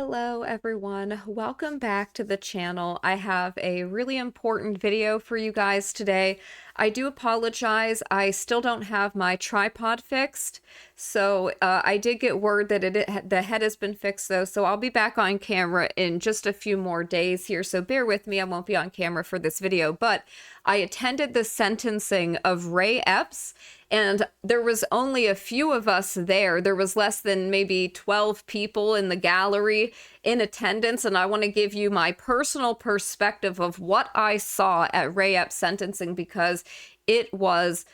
Hello everyone, welcome back to the channel. I have a really important video for you guys today. I do apologize, I still don't have my tripod fixed, so I did get word that the head has been fixed though, so I'll be back on camera in just a few more days here, so bear with me, I won't be on camera for this video, but I attended the sentencing of Ray Epps, and there was only a few of us there. There was less than maybe 12 people in the gallery in attendance, and I want to give you my personal perspective of what I saw at Ray Epps' sentencing because it was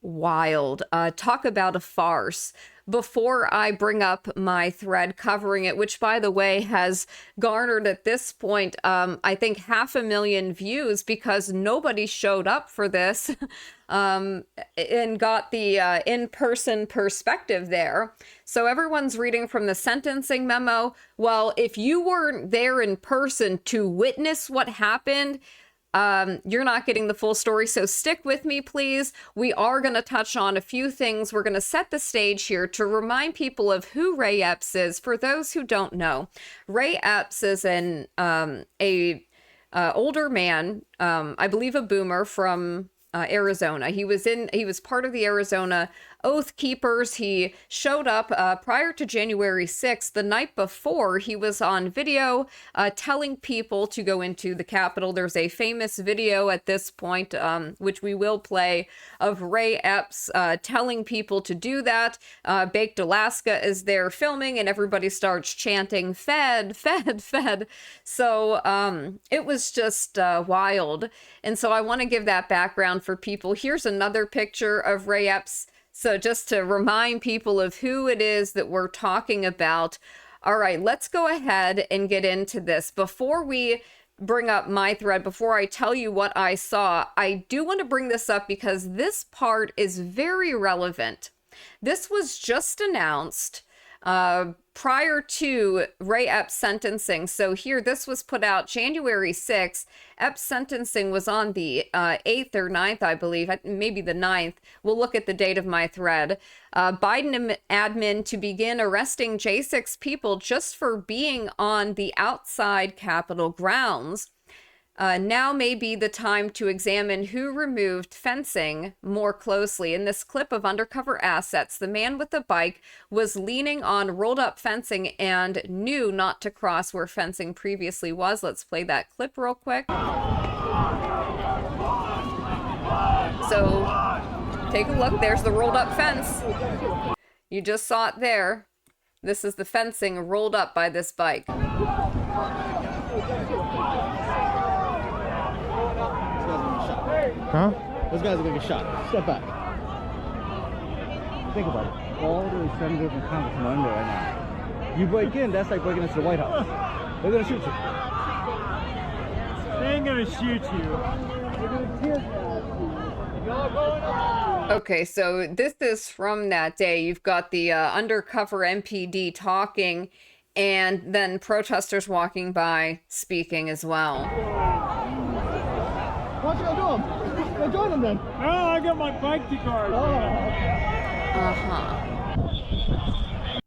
wild. Talk about a farce. Before I bring up my thread covering it, which by the way has garnered at this point, I think 500,000 views because nobody showed up for this and got the in-person perspective there. So everyone's reading from the sentencing memo. Well, if you weren't there in person to witness what happened, you're not getting the full story, so stick with me, please. We are going to touch on a few things. We're going to set the stage here to remind people of who Ray Epps is. For those who don't know, Ray Epps is an older man, I believe a boomer from Arizona. He was part of the Arizona Oath Keepers. He showed up prior to January 6th. The night before, he was on video telling people to go into the Capitol. There's a famous video at this point, which we will play, of Ray Epps telling people to do that. Baked Alaska is there filming, and everybody starts chanting, "Fed, Fed, Fed." So it was just wild. And so I want to give that background for people. Here's another picture of Ray Epps. So just to remind people of who it is that we're talking about. All right, let's go ahead and get into this. Before we bring up my thread, before I tell you what I saw, I do want to bring this up because this part is very relevant. This was just announced prior to Ray Epps' sentencing. So here, this was put out January 6th. Epps' sentencing was on the 8th or 9th, I believe, maybe the 9th. We'll look at the date of my thread. Biden admin to begin arresting J6 people just for being on the outside Capitol grounds. Now may be the time to examine who removed fencing more closely. In this clip of undercover assets, the man with the bike was leaning on rolled up fencing and knew not to cross where fencing previously was. Let's play that clip real quick. So take a look. There's the rolled up fence. You just saw it there. This is the fencing rolled up by this bike. Huh? Those guys are gonna get shot. Step back. Think about it. All the senators and congressmen are in there right now. You break in, that's like breaking into the White House. They're gonna shoot you. They ain't gonna shoot you. Okay, so this is from that day. You've got the undercover MPD talking, and then protesters walking by speaking as well. Why don't you go do them? Go join them then. No, I got my bike to guard.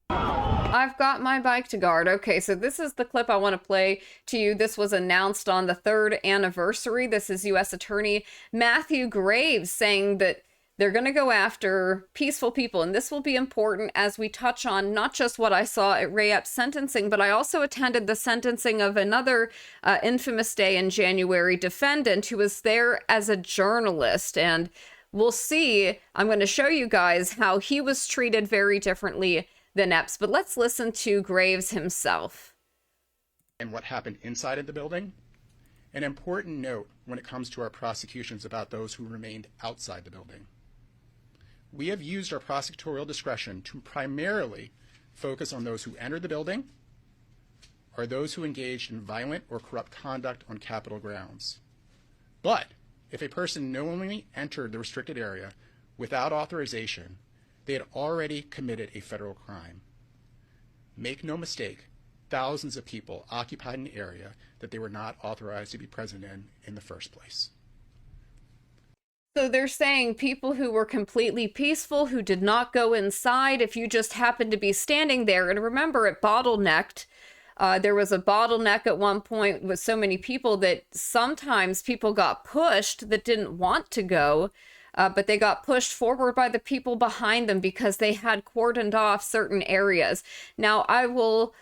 I've got my bike to guard. Okay, so this is the clip I want to play to you. This was announced on the 3rd anniversary. This is U.S. Attorney Matthew Graves saying that they're going to go after peaceful people. And this will be important as we touch on not just what I saw at Ray Epps' sentencing, but I also attended the sentencing of another infamous day in January defendant who was there as a journalist. And we'll see, I'm going to show you guys how he was treated very differently than Epps. But let's listen to Graves himself. And what happened inside of the building. An important note when it comes to our prosecutions about those who remained outside the building. We have used our prosecutorial discretion to primarily focus on those who entered the building or those who engaged in violent or corrupt conduct on Capitol grounds. But if a person knowingly entered the restricted area without authorization, they had already committed a federal crime. Make no mistake, thousands of people occupied an area that they were not authorized to be present in the first place. So they're saying people who were completely peaceful, who did not go inside, if you just happened to be standing there, and remember it bottlenecked There was a bottleneck at one point with so many people that sometimes people got pushed that didn't want to go, but they got pushed forward by the people behind them because they had cordoned off certain areas. Now, I will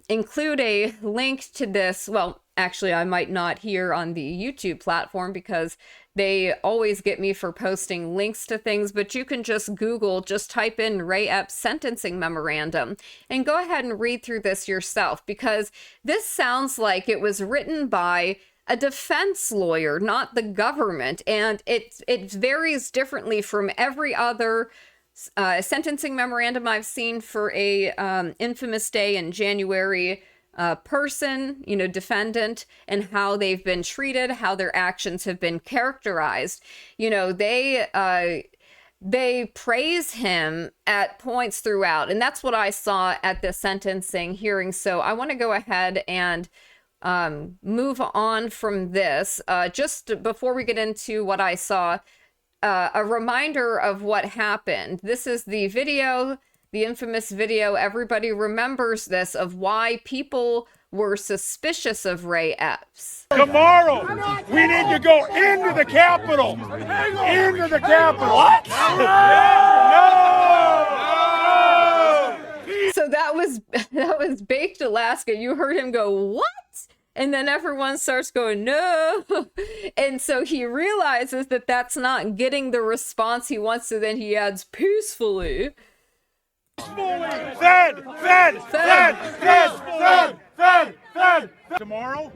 include a link to this. Well, actually, I might not here on the YouTube platform because they always get me for posting links to things, but you can just Google, just type in Ray Epps sentencing memorandum and go ahead and read through this yourself, because this sounds like it was written by a defense lawyer, not the government, and it varies differently from every other sentencing memorandum I've seen for a infamous day in January person, defendant, and how they've been treated, how their actions have been characterized. They praise him at points throughout, and that's what I saw at the sentencing hearing. So I want to go ahead and move on from this. Just before we get into what I saw, a reminder of what happened. This is the video, the infamous video. Everybody remembers this, of why people were suspicious of Ray Epps. Tomorrow, we need to go into the Capitol. Into the Capitol. What? No! So that was Baked Alaska. You heard him go, "What?" And then everyone starts going, "No." And so he realizes that that's not getting the response he wants. So then he adds, "peacefully." Fed. Tomorrow,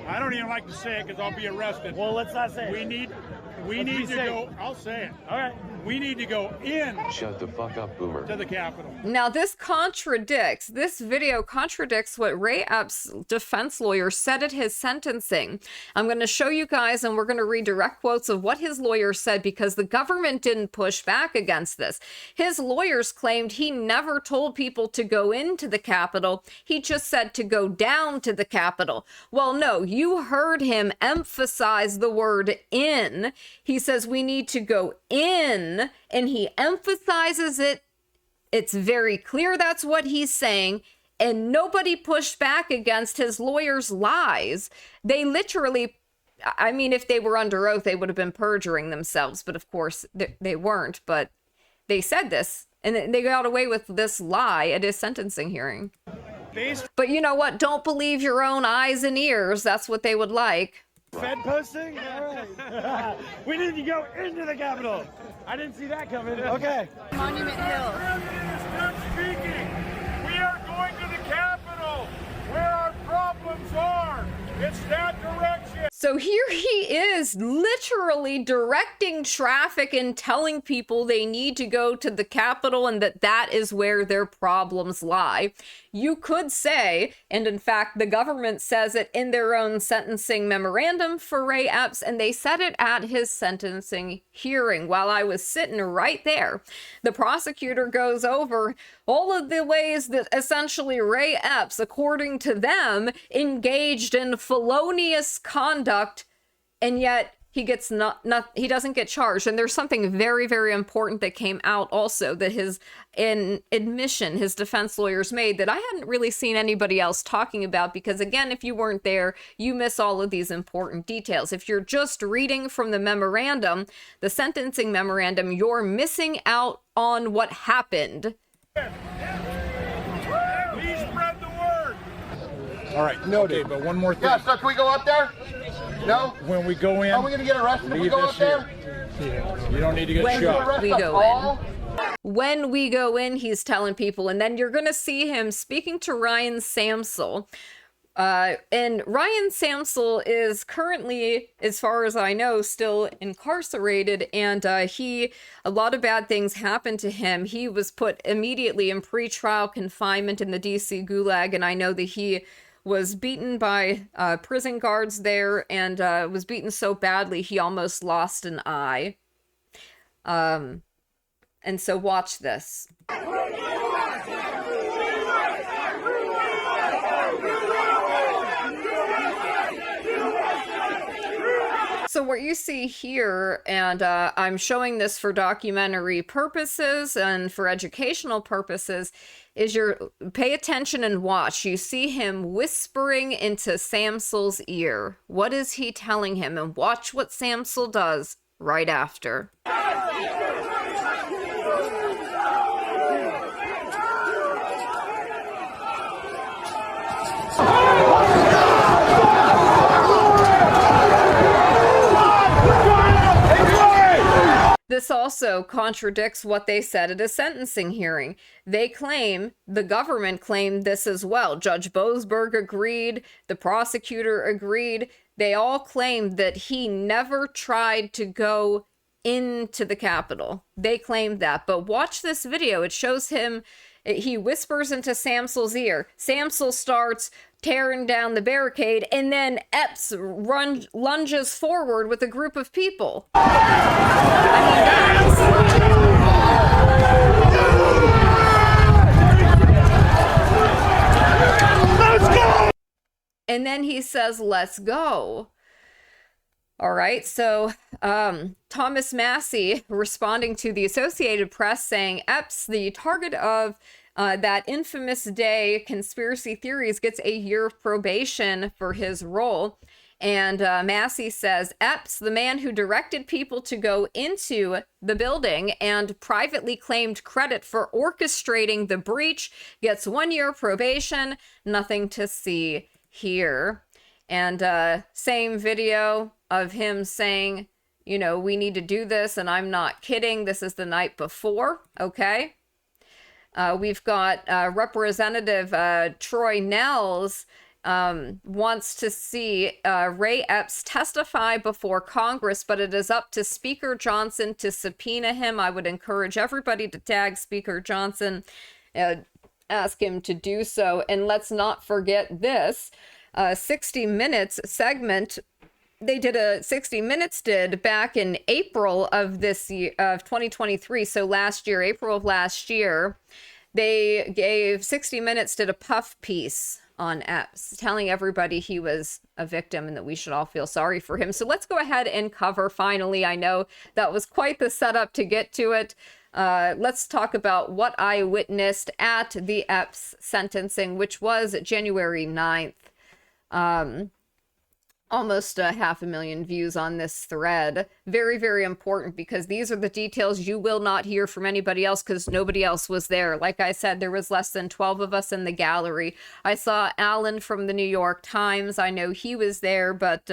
I don't even like to say it because I'll be arrested. Well, let's not say it. We need to go. I'll say it. All right. We need to go in. Shut the fuck up, boomer. To the Capitol. Now, this video contradicts what Ray Epps' defense lawyer said at his sentencing. I'm going to show you guys, and we're going to read direct quotes of what his lawyer said, because the government didn't push back against this. His lawyers claimed he never told people to go into the Capitol. He just said to go down to the Capitol. Well, no, you heard him emphasize the word in. He says we need to go in, and he emphasizes it. It's very clear that's what he's saying, and nobody pushed back against his lawyer's lies. They literally, I mean, if they were under oath, they would have been perjuring themselves, but of course they weren't. But they said this, and they got away with this lie at his sentencing hearing. But you know what? Don't believe your own eyes and ears. That's what they would like. Fed posting? All right. We need to go into the Capitol. I didn't see that coming. Okay. Monument Hill. Stop speaking. We are going to the Capitol, where our problems are. It's that direction. So here he is literally directing traffic and telling people they need to go to the Capitol and that is where their problems lie. You could say, and in fact, the government says it in their own sentencing memorandum for Ray Epps, and they said it at his sentencing hearing while I was sitting right there. The prosecutor goes over all of the ways that essentially Ray Epps, according to them, engaged in felonious conduct, and yet he gets he doesn't get charged. And there's something very, very important that came out also that his defense lawyers made that I hadn't really seen anybody else talking about, because again, if you weren't there, you miss all of these important details. If you're just reading from the memorandum, the sentencing memorandum, you're missing out on what happened. Please spread the word. All right, okay, but one more thing. Yeah, so can we go up there? No? When we go in, Are we going to get arrested if we leave go this up there? here. You don't need to get When shot. we go in. When we go in, he's telling people, and then you're going to see him speaking to Ryan Samsel. And Ryan Samsel is currently, as far as I know, still incarcerated, and a lot of bad things happened to him. He was put immediately in pretrial confinement in the DC Gulag, and I know that he was beaten by prison guards there, and was beaten so badly he almost lost an eye. And so watch this. So what you see here, and I'm showing this for documentary purposes and for educational purposes, is pay attention and watch. You see him whispering into Samsel's ear. What is he telling him? And watch what Samsel does right after. This also contradicts what they said at a sentencing hearing. They claim, the government claimed this as well. Judge Boasberg agreed, the prosecutor agreed. They all claimed that he never tried to go into the Capitol. They claimed that. But watch this video. It shows him, he whispers into Samsel's ear. Samsel starts tearing down the barricade, and then Epps lunges forward with a group of people. And then he says, "Let's go." All right, so Thomas Massey responding to the Associated Press saying, Epps, the target of that infamous day conspiracy theories, gets a year of probation for his role. And Massey says, Epps, the man who directed people to go into the building and privately claimed credit for orchestrating the breach, gets 1 year probation. Nothing to see here. And same video of him saying, you know, we need to do this, and I'm not kidding. This is the night before, okay? We've got Representative Troy Nehls wants to see Ray Epps testify before Congress, but it is up to Speaker Johnson to subpoena him. I would encourage everybody to tag Speaker Johnson, ask him to do so. And let's not forget this 60 Minutes segment. They did a 60 Minutes did back in April of this year, of 2023. So last year, April of last year, they gave 60 Minutes did a puff piece on Epps, telling everybody he was a victim and that we should all feel sorry for him. So let's go ahead and cover finally. I know that was quite the setup to get to it. Let's talk about what I witnessed at the Epps sentencing, which was January 9th. Almost 500,000 views on this thread. Very, very important, because these are the details you will not hear from anybody else, because nobody else was there. Like I said, there was less than 12 of us in the gallery. I saw Alan from the New York Times. I know he was there, but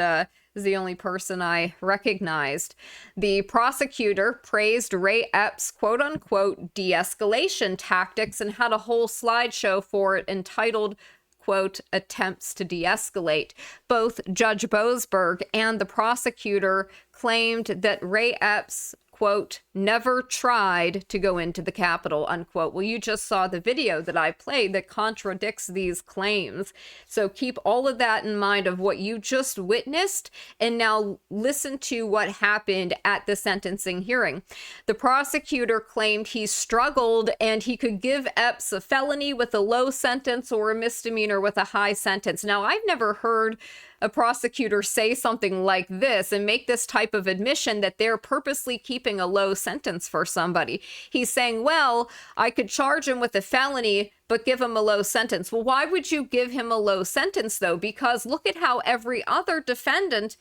is the only person I recognized. The prosecutor praised Ray Epps' quote-unquote de-escalation tactics and had a whole slideshow for it entitled, quote, attempts to de-escalate. Both Judge Boasberg and the prosecutor claimed that Ray Epps, quote, never tried to go into the Capitol, unquote. Well, you just saw the video that I played that contradicts these claims. So keep all of that in mind of what you just witnessed, and now listen to what happened at the sentencing hearing. The prosecutor claimed he struggled and he could give Epps a felony with a low sentence or a misdemeanor with a high sentence. Now, I've never heard a prosecutor say something like this and make this type of admission that they're purposely keeping a low sentence for somebody. He's saying, well, I could charge him with a felony, but give him a low sentence. Well, why would you give him a low sentence, though? Because look at how every other defendant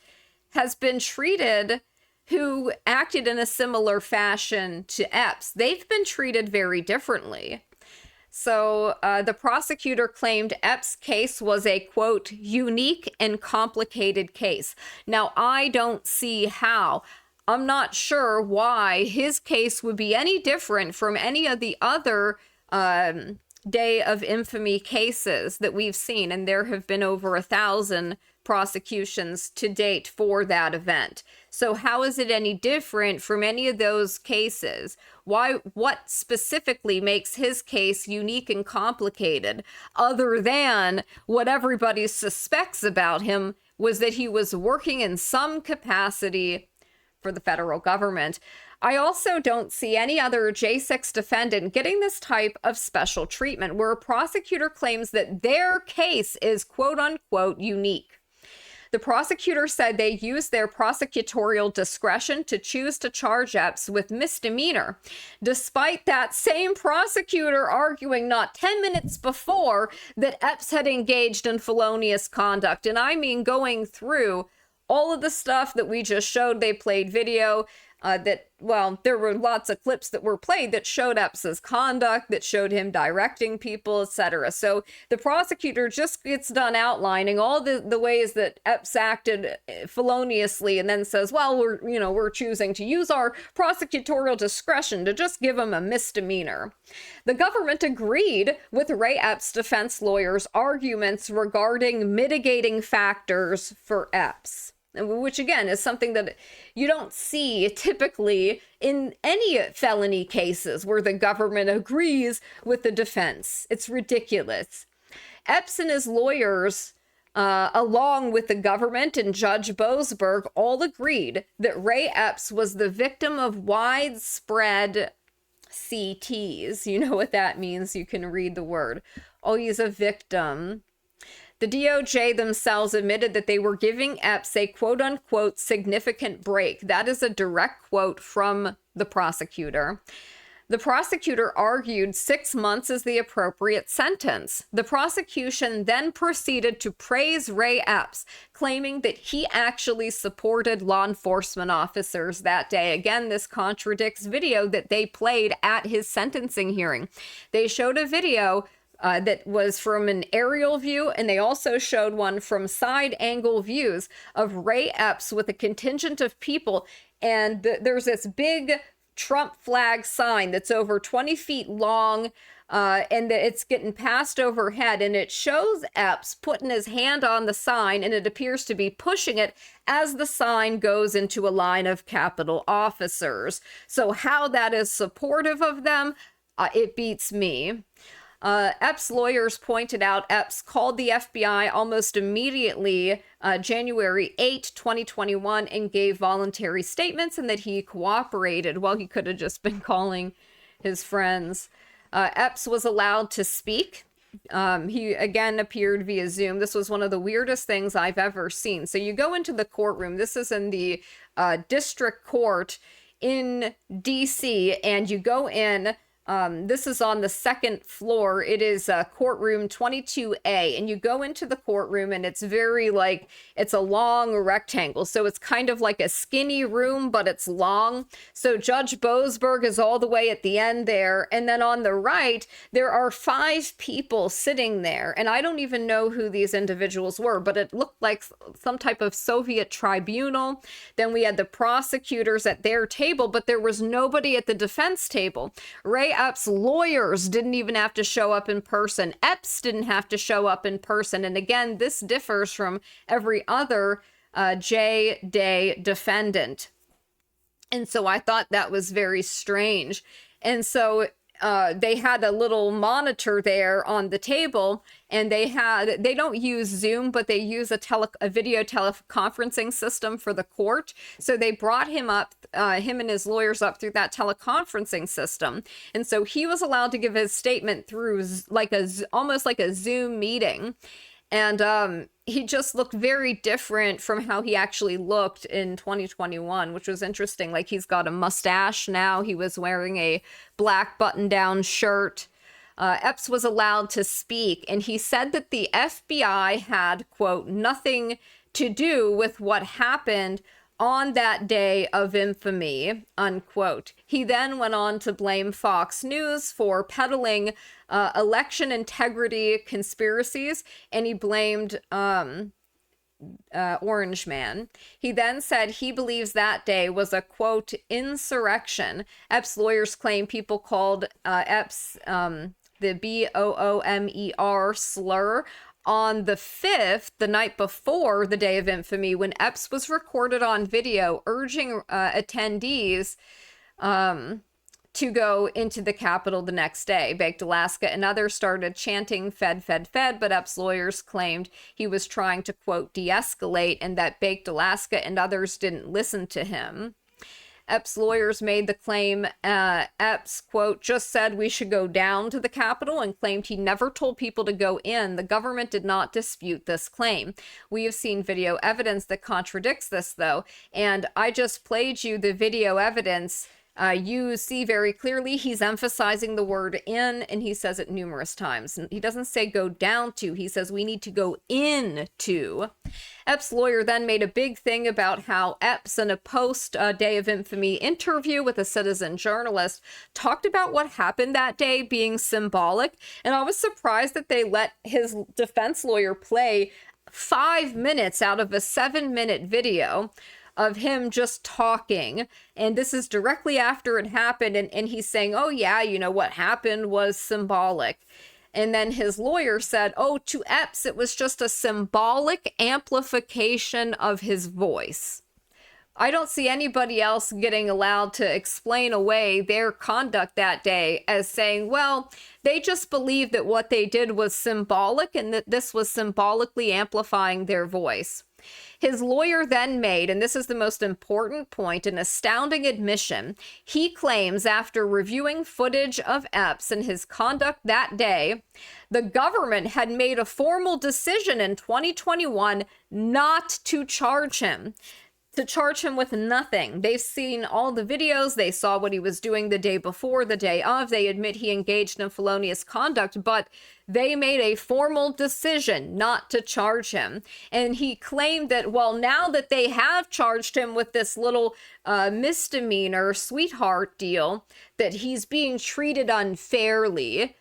has been treated who acted in a similar fashion to Epps. They've been treated very differently. So the prosecutor claimed Epps' case was a, quote, unique and complicated case. Now, I don't see how. I'm not sure why his case would be any different from any of the other day of infamy cases that we've seen. And there have been over 1,000 prosecutions to date for that event. So how is it any different from any of those cases? What specifically makes his case unique and complicated, other than what everybody suspects about him was that he was working in some capacity for the federal government? I also don't see any other J6 defendant getting this type of special treatment, where a prosecutor claims that their case is quote unquote unique. The prosecutor said they used their prosecutorial discretion to choose to charge Epps with misdemeanor, despite that same prosecutor arguing not 10 minutes before that Epps had engaged in felonious conduct. And I mean, going through all of the stuff that we just showed. They played video there were lots of clips that were played that showed Epps's conduct, that showed him directing people, etc. So the prosecutor just gets done outlining all the ways that Epps acted feloniously, and then says, well, we're choosing to use our prosecutorial discretion to just give him a misdemeanor. The government agreed with Ray Epps' defense lawyers' arguments regarding mitigating factors for Epps, which again is something that you don't see typically in any felony cases where the government agrees with the defense. It's ridiculous. Epps and his lawyers, along with the government and Judge Boasberg, all agreed that Ray Epps was the victim of widespread CTs. You know what that means. You can read the word. Oh, he's a victim. The DOJ themselves admitted that they were giving Epps a quote-unquote significant break. That is a direct quote from the prosecutor. The prosecutor argued 6 months is the appropriate sentence. The prosecution then proceeded to praise Ray Epps, claiming that he actually supported law enforcement officers that day. Again, this contradicts video that they played at his sentencing hearing. They showed a video that was from an aerial view, and they also showed one from side angle views of Ray Epps with a contingent of people, and there's this big Trump flag sign that's over 20 feet long, and it's getting passed overhead, and it shows Epps putting his hand on the sign, and it appears to be pushing it as the sign goes into a line of Capitol officers. So how that is supportive of them, it beats me. Epps' lawyers pointed out Epps called the FBI almost immediately, January 8, 2021, and gave voluntary statements, and that he cooperated. Well, he could have just been calling his friends. Epps was allowed to speak. He again appeared via Zoom. This was one of the weirdest things I've ever seen. So you go into the courtroom. This is in the district court in DC, and you go in. This is on the second floor. It is courtroom 22A, and you go into the courtroom, and it's it's a long rectangle. So it's kind of like a skinny room, but it's long. So Judge Boasberg is all the way at the end there. And then on the right, there are 5 people sitting there. And I don't even know who these individuals were, but it looked like some type of Soviet tribunal. Then we had the prosecutors at their table, but there was nobody at the defense table. Ray Epps' lawyers didn't even have to show up in person. Epps didn't have to show up in person. And again, this differs from every other J-Day defendant. And so I thought that was very strange. And so they had a little monitor there on the table, and they don't use Zoom, but they use a video teleconferencing system for the court. So they brought him and his lawyers up through that teleconferencing system. And so he was allowed to give his statement through almost like a Zoom meeting. And he just looked very different from how he actually looked in 2021, which was interesting. Like, he's got a mustache now. He was wearing a black button-down shirt. Epps was allowed to speak, and he said that the FBI had, quote, nothing to do with what happened on that day of infamy, unquote. He then went on to blame Fox News for peddling election integrity conspiracies, and he blamed Orange Man. He then said he believes that day was a, quote, insurrection. Epps' lawyers claim people called Epps the B-O-O-M-E-R slur on the 5th, the night before the day of infamy, when Epps was recorded on video urging attendees to go into the Capitol the next day. Baked Alaska and others started chanting "Fed, Fed, Fed," but Epps' lawyers claimed he was trying to, quote, de-escalate, and that Baked Alaska and others didn't listen to him. Epps' lawyers made the claim Epps, quote, just said we should go down to the Capitol and claimed he never told people to go in. The government did not dispute this claim. We have seen video evidence that contradicts this, though, and I just played you the video evidence. You see very clearly he's emphasizing the word in, and he says it numerous times. He doesn't say go down to, he says we need to go into. Epps' lawyer then made a big thing about how Epps, in a post-Day of Infamy interview with a citizen journalist, talked about what happened that day being symbolic, and I was surprised that they let his defense lawyer play 5 minutes out of a 7-minute video of him just talking, and this is directly after it happened, and he's saying, oh yeah, you know, what happened was symbolic. And then his lawyer said, oh, to Epps, it was just a symbolic amplification of his voice. I don't see anybody else getting allowed to explain away their conduct that day as saying, well, they just believed that what they did was symbolic and that this was symbolically amplifying their voice. His lawyer then made, and this is the most important point, an astounding admission. He claims after reviewing footage of Epps and his conduct that day, the government had made a formal decision in 2021 not to charge him. To charge him with nothing. They've seen all the videos. They saw what he was doing the day before, the day of. They admit he engaged in felonious conduct, but they made a formal decision not to charge him. And he claimed that, well, now that they have charged him with this little misdemeanor sweetheart deal, that he's being treated unfairly.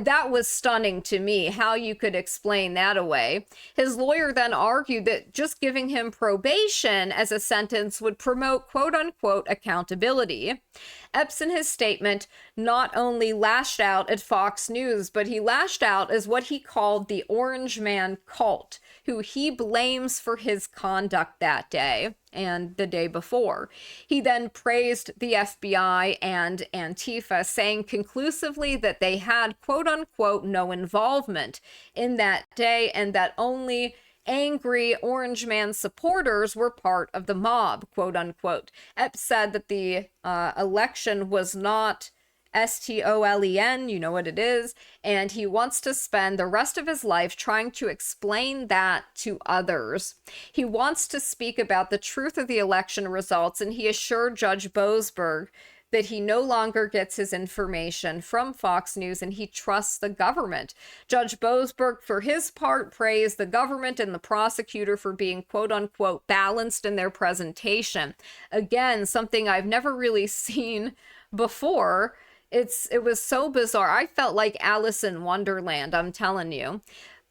That was stunning to me, how you could explain that away. His lawyer then argued that just giving him probation as a sentence would promote quote-unquote accountability. Epps, in his statement, not only lashed out at Fox News, but he lashed out as what he called the Orange Man cult, who he blames for his conduct that day and the day before. He then praised the FBI and Antifa, saying conclusively that they had quote-unquote no involvement in that day and that only angry Orange Man supporters were part of the mob, quote unquote. Epps said that the election was not STOLEN, you know what it is, and he wants to spend the rest of his life trying to explain that to others. He wants to speak about the truth of the election results, and he assured Judge Boasberg that he no longer gets his information from Fox News and he trusts the government. Judge Boasberg, for his part, praised the government and the prosecutor for being quote-unquote balanced in their presentation. Again, something I've never really seen before. It was so bizarre. I felt like Alice in Wonderland, I'm telling you.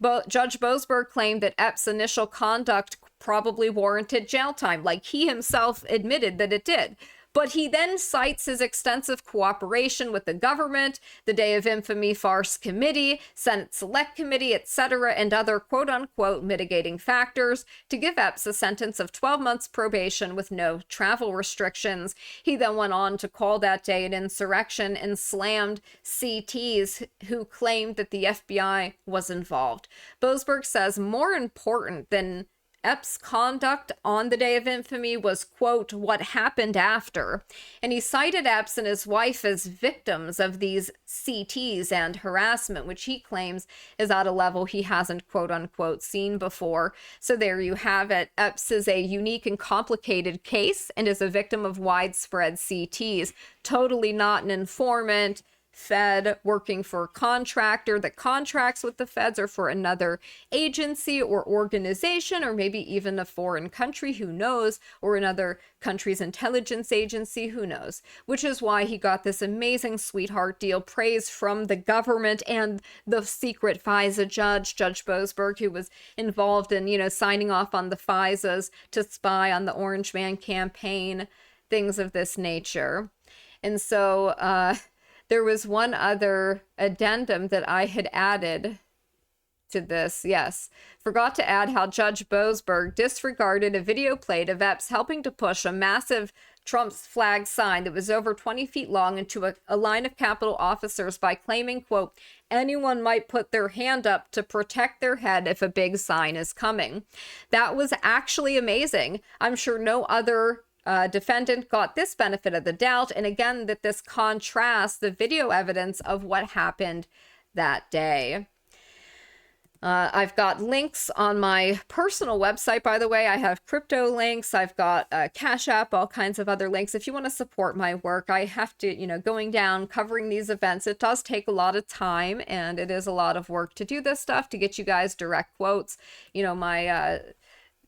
But Judge Boasberg claimed that Epps' initial conduct probably warranted jail time, like he himself admitted that it did. But he then cites his extensive cooperation with the government, the Day of Infamy Farce Committee, Senate Select Committee, etc., and other quote-unquote mitigating factors to give Epps a sentence of 12 months probation with no travel restrictions. He then went on to call that day an insurrection and slammed CTs who claimed that the FBI was involved. Boasberg says more important than Epps' conduct on the Day of Infamy was, quote, what happened after. And he cited Epps and his wife as victims of these CTs and harassment, which he claims is at a level he hasn't, quote unquote, seen before. So there you have it. Epps is a unique and complicated case and is a victim of widespread CTs. Totally not an informant. Fed working for a contractor that contracts with the feds or for another agency or organization or maybe even a foreign country, who knows, or another country's intelligence agency, who knows, which is why he got this amazing sweetheart deal, praise from the government and the secret FISA judge, Judge Boasberg, who was involved in, signing off on the FISAs to spy on the Orange Man campaign, things of this nature. And so, there was one other addendum that I had added to this. Yes. Forgot to add how Judge Boasberg disregarded a video played of Epps helping to push a massive Trump's flag sign that was over 20 feet long into a line of Capitol officers by claiming, quote, anyone might put their hand up to protect their head if a big sign is coming. That was actually amazing. I'm sure no other defendant got this benefit of the doubt. And again, that this contrasts the video evidence of what happened that day. I've got links on my personal website, by the way. I have crypto links. I've got Cash App, all kinds of other links. If you want to support my work, I have to, going down, covering these events. It does take a lot of time, and it is a lot of work to do this stuff, to get you guys direct quotes. My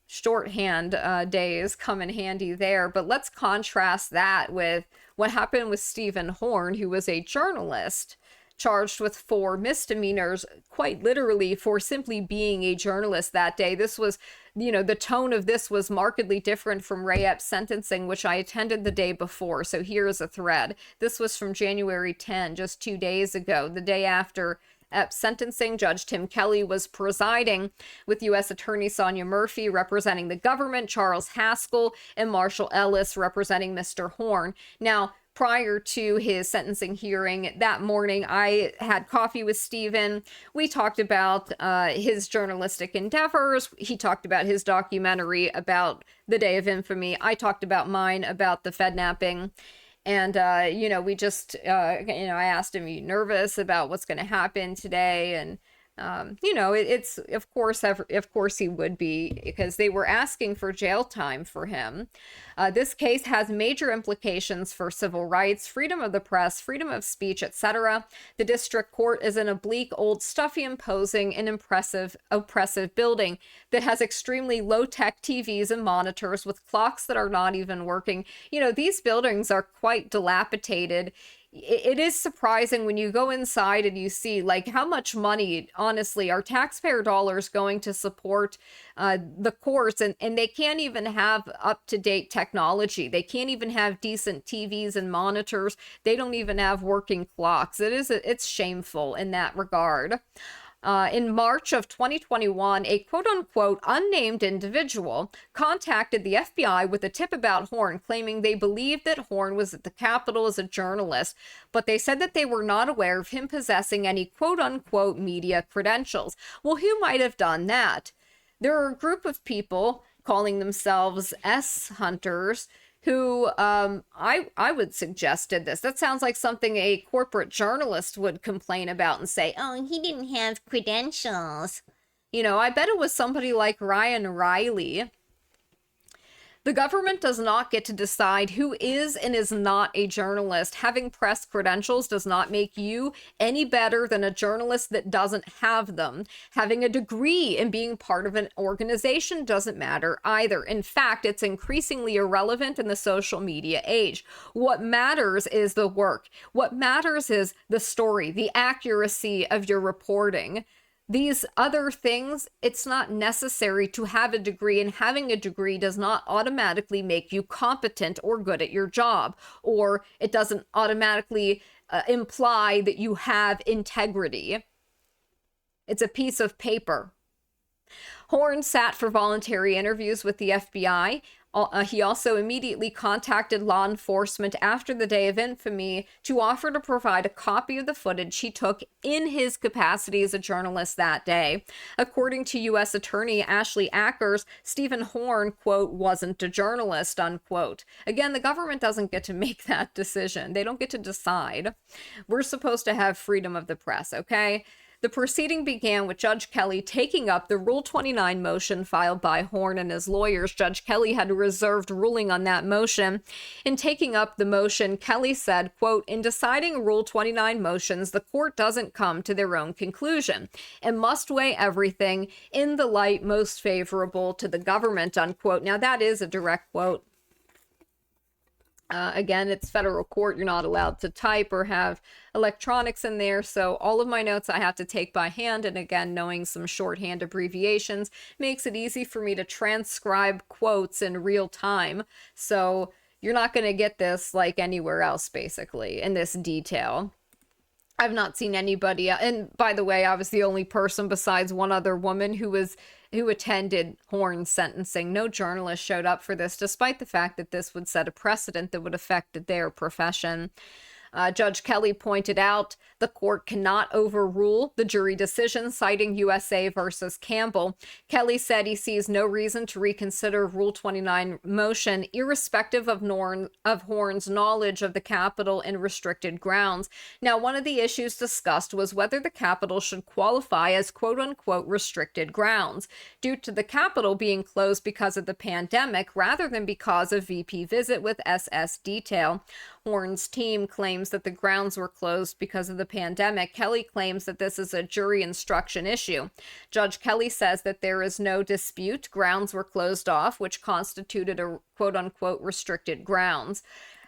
shorthand days come in handy there. But let's contrast that with what happened with Stephen Horn, who was a journalist charged with 4 misdemeanors, quite literally, for simply being a journalist that day. This was, the tone of this was markedly different from Ray Epps' sentencing, which I attended the day before. So here's a thread. This was from January 10, just 2 days ago, the day after Epps' sentencing. Judge Tim Kelly was presiding, with U.S. Attorney Sonia Murphy representing the government, Charles Haskell and Marshall Ellis representing Mr. Horn. Now, prior to his sentencing hearing that morning, I had coffee with Stephen. We talked about his journalistic endeavors. He talked about his documentary about the Day of Infamy. I talked about mine, about the Fednapping. And, we just, I asked him, are you nervous about what's going to happen today? And, it's, of course he would be, because they were asking for jail time for him. This case has major implications for civil rights, freedom of the press, freedom of speech, etc. The district court is an oblique, old, stuffy, imposing, and oppressive building that has extremely low-tech TVs and monitors with clocks that are not even working. These buildings are quite dilapidated. It is surprising when you go inside and you see, like, how much money, honestly, are taxpayer dollars going to support the courts, and they can't even have up-to-date technology. They can't even have decent TVs and monitors. They don't even have working clocks. It's shameful in that regard. In March of 2021, a quote-unquote unnamed individual contacted the FBI with a tip about Horn, claiming they believed that Horn was at the Capitol as a journalist, but they said that they were not aware of him possessing any quote-unquote media credentials. Well, who might have done that? There are a group of people calling themselves S-hunters who I would suggest did this. That sounds like something a corporate journalist would complain about and say, oh, he didn't have credentials. I bet it was somebody like Ryan Riley. The government does not get to decide who is and is not a journalist. Having press credentials does not make you any better than a journalist that doesn't have them. Having a degree and being part of an organization doesn't matter either. In fact, it's increasingly irrelevant in the social media age. What matters is the work. What matters is the story, the accuracy of your reporting. These other things, it's not necessary to have a degree, and having a degree does not automatically make you competent or good at your job, or it doesn't automatically imply that you have integrity. It's a piece of paper. Horn sat for voluntary interviews with the FBI. He also immediately contacted law enforcement after the Day of Infamy to offer to provide a copy of the footage he took in his capacity as a journalist that day. According to U.S. Attorney Ashley Ackers, Stephen Horn, quote, wasn't a journalist, unquote. Again, the government doesn't get to make that decision. They don't get to decide. We're supposed to have freedom of the press, okay? The proceeding began with Judge Kelly taking up the Rule 29 motion filed by Horn and his lawyers. Judge Kelly had a reserved ruling on that motion. In taking up the motion, Kelly said, quote, in deciding Rule 29 motions, the court doesn't come to their own conclusion and must weigh everything in the light most favorable to the government, unquote. Now, that is a direct quote. Again, it's federal court. You're not allowed to type or have electronics in there. So all of my notes I have to take by hand. And again, knowing some shorthand abbreviations makes it easy for me to transcribe quotes in real time. So you're not going to get this like anywhere else, basically, in this detail. I've not seen anybody, and by the way, I was the only person besides one other woman who attended Horn's sentencing. No journalist showed up for this, despite the fact that this would set a precedent that would affect their profession. Judge Kelly pointed out the court cannot overrule the jury decision, citing USA versus Campbell. Kelly said he sees no reason to reconsider Rule 29 motion, irrespective of Horn's knowledge of the Capitol in restricted grounds. Now, one of the issues discussed was whether the Capitol should qualify as quote-unquote restricted grounds, due to the Capitol being closed because of the pandemic rather than because of VP visit with SS detail. Horn's team claims that the grounds were closed because of the pandemic. Kelly claims that this is a jury instruction issue. Judge Kelly says that there is no dispute. Grounds were closed off, which constituted a quote-unquote restricted grounds.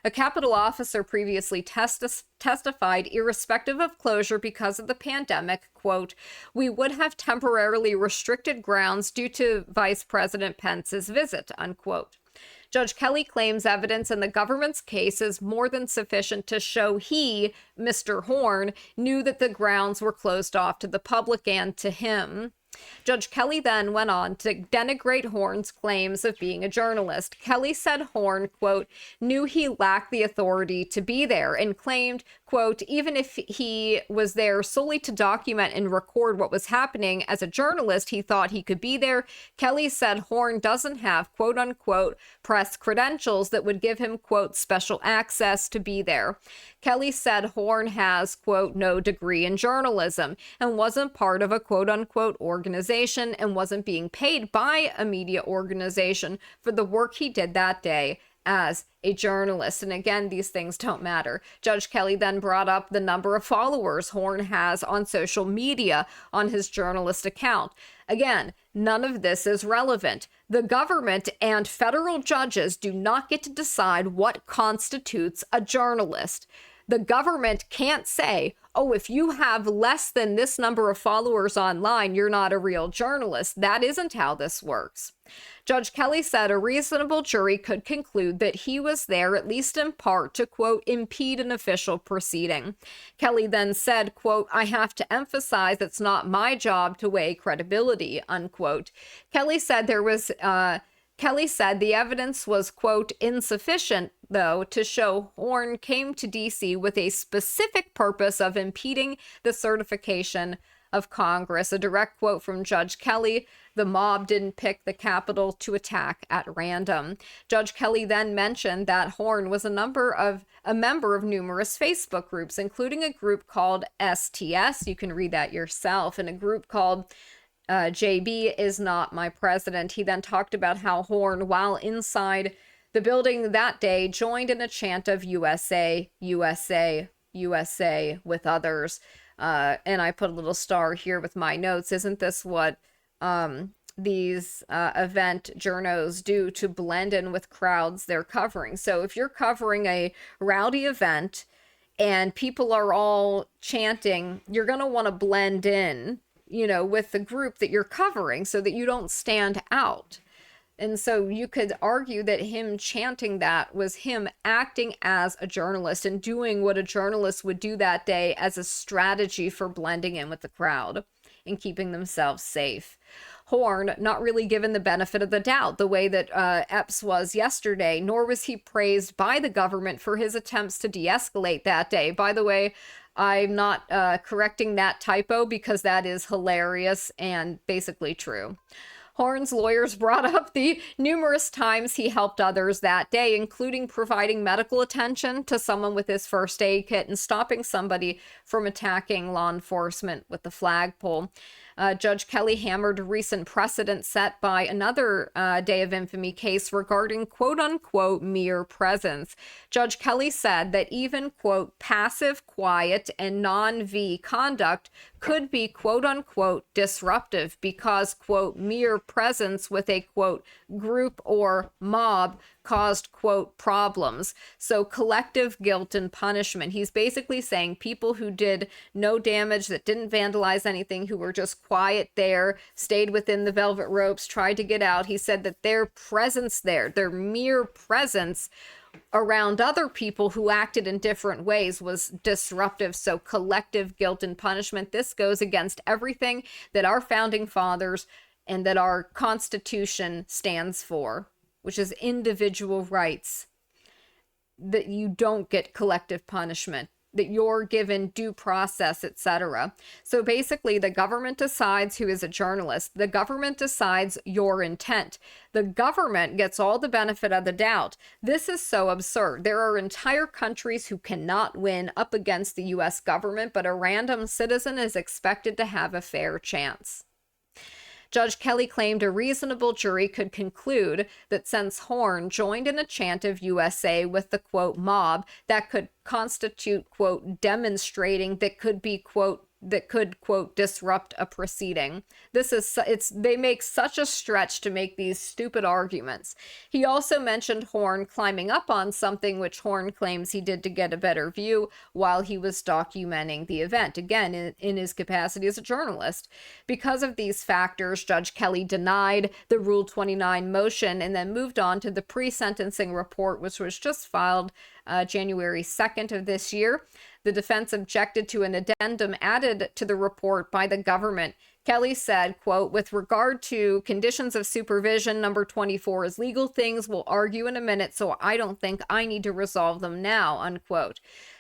A Capitol officer previously testified, irrespective of closure because of the pandemic, quote, "We would have temporarily restricted grounds due to Vice President Pence's visit," unquote. Judge Kelly claims evidence in the government's case is more than sufficient to show he, Mr. Horn, knew that the grounds were closed off to the public and to him. Judge Kelly then went on to denigrate Horn's claims of being a journalist. Kelly said Horn, quote, "knew he lacked the authority to be there," and claimed, quote, "even if he was there solely to document and record what was happening as a journalist, he thought he could be there." Kelly said Horn doesn't have, quote unquote, press credentials that would give him, quote, special access to be there. Kelly said Horn has, quote, no degree in journalism and wasn't part of a quote unquote organization and wasn't being paid by a media organization for the work he did that day as a journalist. And again, these things don't matter. Judge Kelly then brought up the number of followers Horn has on social media on his journalist account. Again, none of this is relevant. The government and federal judges do not get to decide what constitutes a journalist. The government can't say, oh, if you have less than this number of followers online, you're not a real journalist. That isn't how this works. Judge Kelly said a reasonable jury could conclude that he was there, at least in part, to, quote, impede an official proceeding. Kelly then said, quote, "I have to emphasize it's not my job to weigh credibility," unquote. Kelly said the evidence was, quote, insufficient, though, to show Horn came to D.C. with a specific purpose of impeding the certification of Congress. A direct quote from Judge Kelly: "The mob didn't pick the Capitol to attack at random." Judge Kelly then mentioned that Horn was a member of numerous Facebook groups, including a group called STS, you can read that yourself, and a group called JB is Not My President. He then talked about how Horn, while inside the building that day, joined in a chant of USA, USA, USA with others. And I put a little star here with my notes. Isn't this what these event journos do to blend in with crowds they're covering? So if you're covering a rowdy event and people are all chanting, you're going to want to blend in, with the group that you're covering so that you don't stand out. And so you could argue that him chanting that was him acting as a journalist and doing what a journalist would do that day as a strategy for blending in with the crowd and keeping themselves safe. Horn, not really given the benefit of the doubt the way that Epps was yesterday, nor was he praised by the government for his attempts to de-escalate that day. By the way, I'm not correcting that typo because that is hilarious and basically true. Horn's lawyers brought up the numerous times he helped others that day, including providing medical attention to someone with his first aid kit and stopping somebody from attacking law enforcement with the flagpole. Judge Kelly hammered a recent precedent set by another Day of Infamy case regarding quote-unquote mere presence. Judge Kelly said that even, quote, passive, quiet, and non-V conduct could be quote-unquote disruptive because, quote, mere presence with a, quote, group or mob caused, quote, problems. So collective guilt and punishment. He's basically saying people who did no damage, that didn't vandalize anything, who were just quiet there, stayed within the velvet ropes, tried to get out. He said that their presence there, their mere presence around other people who acted in different ways was disruptive. So collective guilt and punishment. This goes against everything that our founding fathers and that our Constitution stands for, which is individual rights, that you don't get collective punishment. that you're given due process, etc. So basically, the government decides who is a journalist. The government decides your intent. The government gets all the benefit of the doubt. This is so absurd. There are entire countries who cannot win up against the US government, but a random citizen is expected to have a fair chance. Judge Kelly claimed a reasonable jury could conclude that since Horn joined in a chant of USA with the, quote, mob, that could constitute, quote, demonstrating that could be, quote, disrupt a proceeding. They make such a stretch to make these stupid arguments. He also mentioned Horn climbing up on something, which Horn claims he did to get a better view while he was documenting the event, again, in his capacity as a journalist. Because of these factors, Judge Kelly denied the Rule 29 motion and then moved on to the pre-sentencing report, which was just filed January 2nd of this year. The defense objected to an addendum added to the report by the government. Kelly said, quote, with regard to conditions of supervision, number 24 is legal things we'll argue in a minute, so I don't think I need to resolve them now, unquote.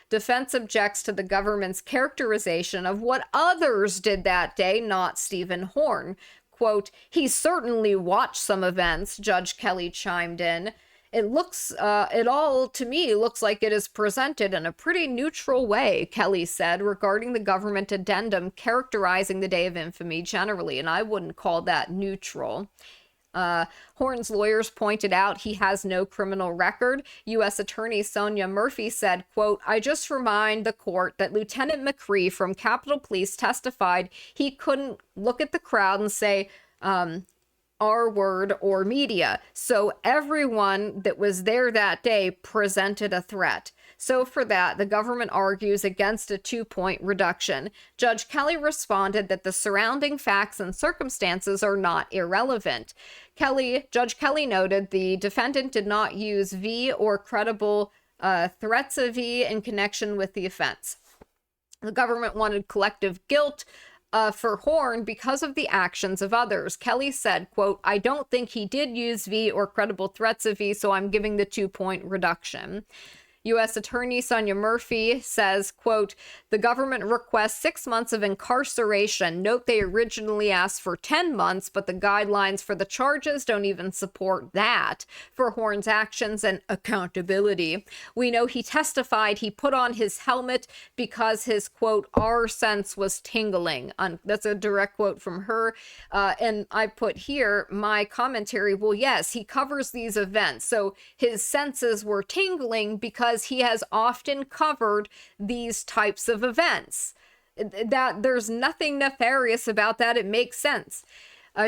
Defense objects to the government's characterization of what others did that day, not Stephen Horn. Quote, he certainly watched some events, Judge Kelly chimed in. It all to me looks like it is presented in a pretty neutral way, Kelly said, regarding the government addendum characterizing the Day of Infamy generally, and I wouldn't call that neutral. Horn's lawyers pointed out he has no criminal record. U.S. Attorney Sonia Murphy said, quote, I just remind the court that Lieutenant McCree from Capitol Police testified he couldn't look at the crowd and say, R-word or media. So everyone that was there that day presented a threat. So for that, the government argues against a 2-point reduction. Judge Kelly responded that the surrounding facts and circumstances are not irrelevant. Judge Kelly noted the defendant did not use V or credible threats of V in connection with the offense. The government wanted collective guilt for Horn because of the actions of others. Kelly said, quote, I don't think he did use V or credible threats of V, so I'm giving the 2-point reduction. U.S. Attorney Sonia Murphy says, quote, the government requests 6 months of incarceration. Note they originally asked for 10 months, but the guidelines for the charges don't even support that for Horn's actions and accountability. We know he testified he put on his helmet because his, quote, R sense was tingling. That's a direct quote from her. And I put here my commentary. Well, yes, he covers these events. So his senses were tingling because he has often covered these types of events. That there's nothing nefarious about that. It makes sense.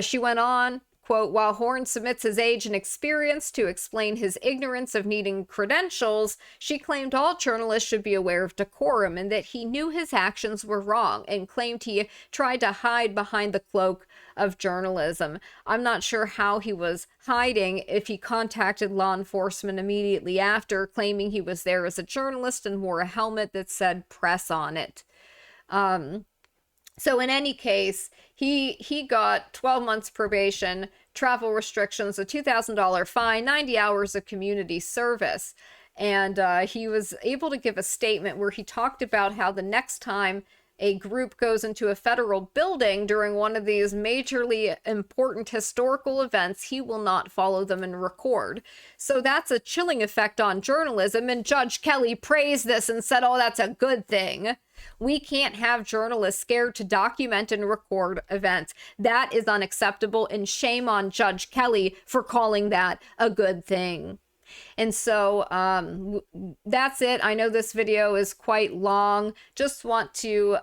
She went on, quote, while Horn submits his age and experience to explain his ignorance of needing credentials, she claimed all journalists should be aware of decorum and that he knew his actions were wrong and claimed he tried to hide behind the cloak of journalism. I'm not sure how he was hiding if he contacted law enforcement immediately after, claiming he was there as a journalist and wore a helmet that said press on it. So in any case, he got 12 months probation, travel restrictions, a $2,000 fine, 90 hours of community service. And he was able to give a statement where he talked about how the next time a group goes into a federal building during one of these majorly important historical events, he will not follow them and record. So that's a chilling effect on journalism, and Judge Kelly praised this and said, oh, that's a good thing. We can't have journalists scared to document and record events. That is unacceptable, and shame on Judge Kelly for calling that a good thing. And so that's it. I know this video is quite long. Just want to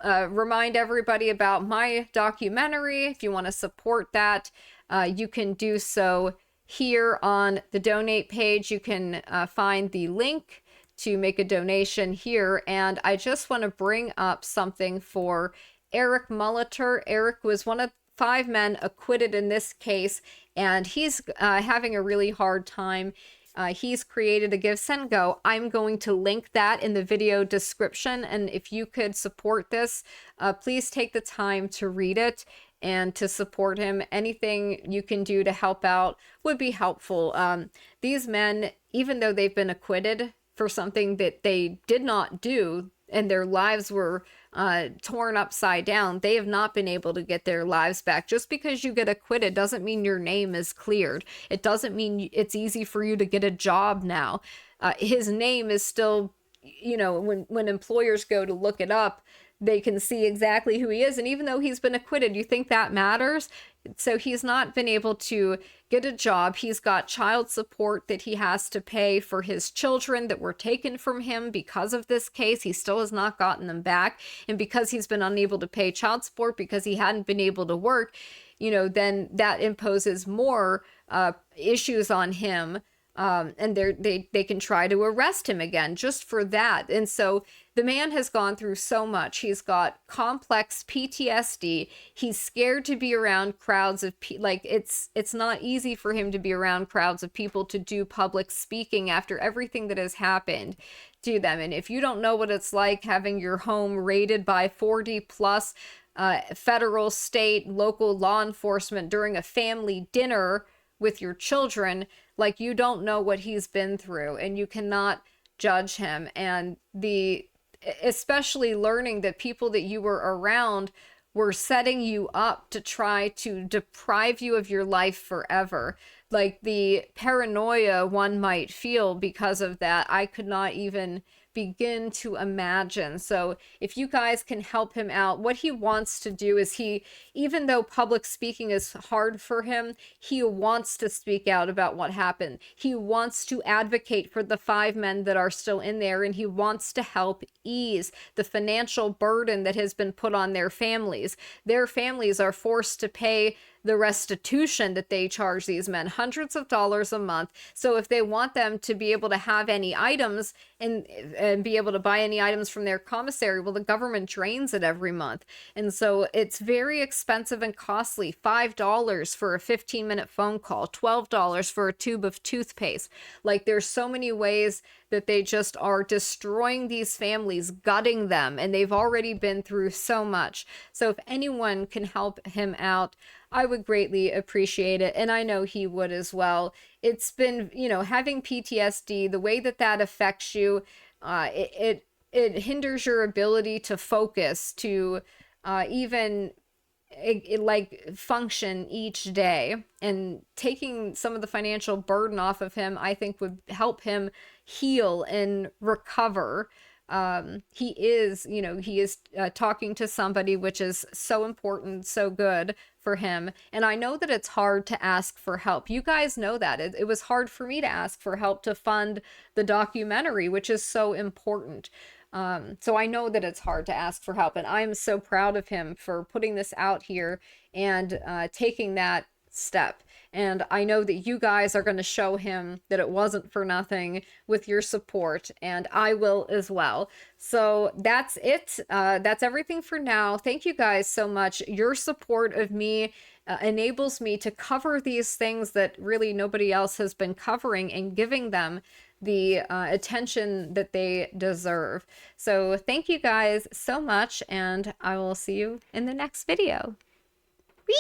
remind everybody about my documentary. If you want to support that, you can do so here on the donate page. You can find the link to make a donation here. And I just want to bring up something for Eric Molitor. Eric was one of 5 men acquitted in this case, and he's having a really hard time. He's created a Give, Send, Go. I'm going to link that in the video description, and if you could support this, please take the time to read it and to support him. Anything you can do to help out would be helpful. These men, even though they've been acquitted for something that they did not do, and their lives were torn upside down. They have not been able to get their lives back. Just because you get acquitted doesn't mean your name is cleared. It doesn't mean it's easy for you to get a job now. His name is still, you know, when employers go to look it up, they can see exactly who he is. And even though he's been acquitted, you think that matters? So he's not been able to get a job. He's got child support that he has to pay for his children that were taken from him because of this case. He still has not gotten them back. And because he's been unable to pay child support because he hadn't been able to work, you know, then that imposes more issues on him. And they can try to arrest him again just for that. And so the man has gone through so much. He's got complex PTSD. He's scared to be around crowds of like it's not easy for him to be around crowds of people to do public speaking after everything that has happened to them. And if you don't know what it's like having your home raided by 40 plus federal, state, local law enforcement during a family dinner with your children, like, you don't know what he's been through, and you cannot judge him. And especially learning that people that you were around were setting you up to try to deprive you of your life forever. Like, the paranoia one might feel because of that, I could not even begin to imagine. So if you guys can help him out, what he wants to do is even though public speaking is hard for him, he wants to speak out about what happened. He wants to advocate for the 5 men that are still in there, and he wants to help ease the financial burden that has been put on their families. Their families are forced to pay the restitution that they charge these men, hundreds of dollars a month. So if they want them to be able to have any items and be able to buy any items from their commissary, well, the government drains it every month. And so it's very expensive and costly. $5 for a 15-minute phone call, $12 for a tube of toothpaste. Like, there's so many ways that they just are destroying these families, gutting them, and they've already been through so much. So if anyone can help him out, I would greatly appreciate it, and I know he would as well. It's been, you know, having PTSD, the way that affects you, it hinders your ability to focus, to even like function each day. And taking some of the financial burden off of him, I think, would help him heal and recover. He is talking to somebody, which is so important, so good for him. And I know that it's hard to ask for help. You guys know that. It was hard for me to ask for help to fund the documentary, which is so important. So I know that it's hard to ask for help, and I'm so proud of him for putting this out here and taking that step. And I know that you guys are going to show him that it wasn't for nothing with your support, and I will as well. So that's it. That's everything for now. Thank you guys so much. Your support of me enables me to cover these things that really nobody else has been covering, and giving them the attention that they deserve. So thank you guys so much, and I will see you in the next video. Whee!